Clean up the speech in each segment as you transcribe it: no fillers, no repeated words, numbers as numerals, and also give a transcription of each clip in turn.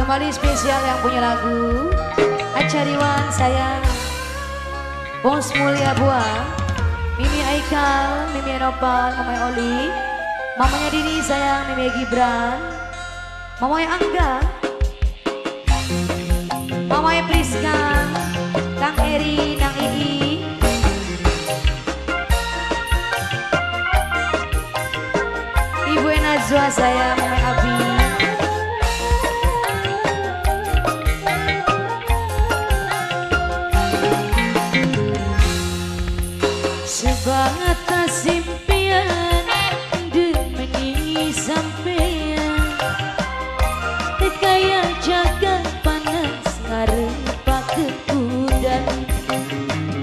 Kembali spesial yang punya lagu Acariwan sayang Bos Mulia Buah, Mimi Aikal, Mimi Enopal, Mamanya Oli, Mamanya Dini sayang, Mimi Gibran, Mamanya Angga, Mamanya Priska, Kang Eri, Kang Ii, Ibu Enazwa sayang, Mamanya Abi, sebatas impian demi sampean kaya jaga panas ngarepa kekudan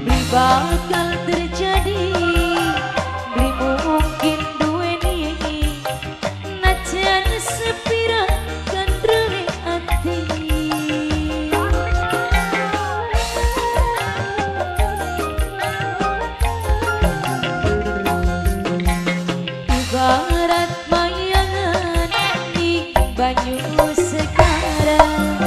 beli bakal terjadi beli mungkin duweni najan sepira kan rele hati ibarat bayangan di banyu sekarang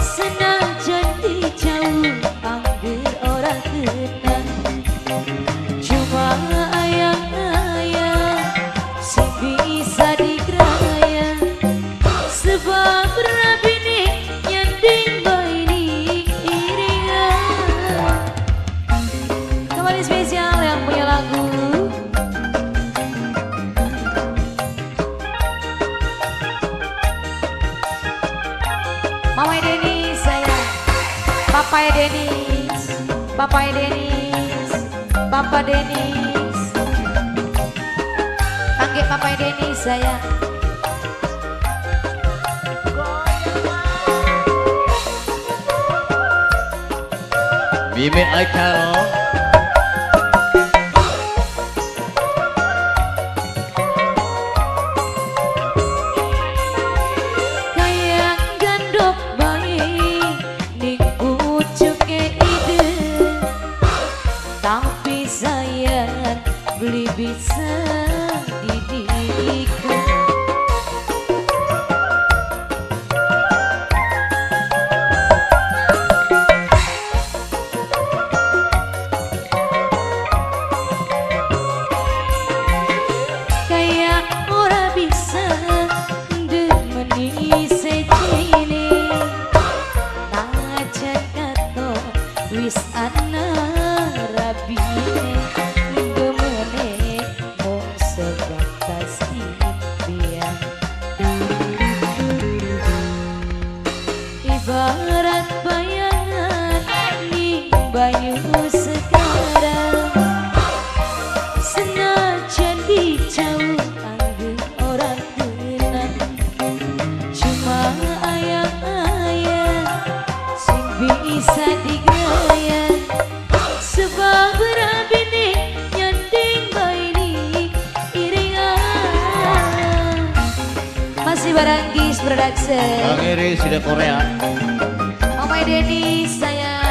senajan dijauh angger orang kenal cuma ayang-ayang sing bisa digeraya sebab rabi nih nyanding baini iringan. Kembali spesial yang punya lagu Mama Denis sayang, Papa Denis, Papa Denis, Papa Denis, panggil Papa Denis sayang. Mimi Aikal, tapi sayang beli bisa didikan kayak ora bisa demeni secini najan kato wis ana rabine gemene mung sebatas impian ibarat bayangan di banyu sekarang senajan dijauh angger orang kenal cuma ayang-ayang sing bisa digeraya sebab rabi nih nyanding baini iringan. Masih bareng Gis Production Kang Eri Sida Korea. Mama Denis sayang.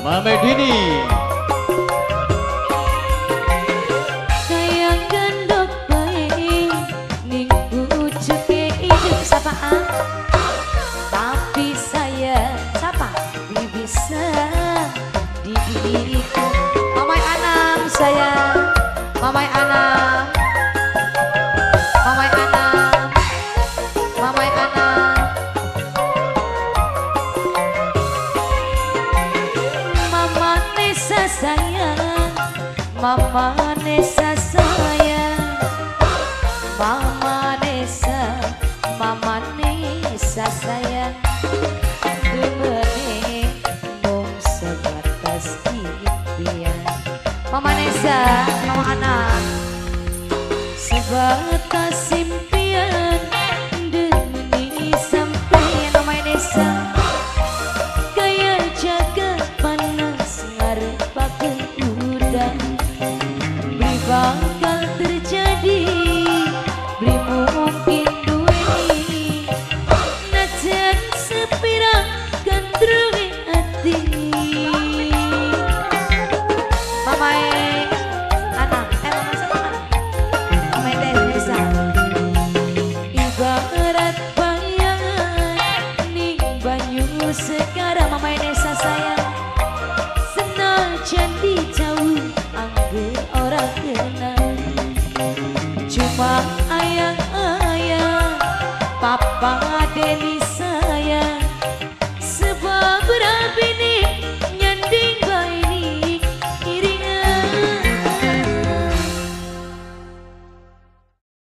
Mame Dini, Sayang gandok baik ning ujuke hidup sapaan tapi saya sapa beli bisa di diriku Mamai Anam sayang Mamai Anam Mamai Anam Mamai Anam Mama Nesa sayang Mama Nesa sayang Mama Nesa sayang demene mung sebatas impian Mama Nesa, Mama Anak sebatas impian demi sampai Mama Nesa kaya sayang ayah Papa Denis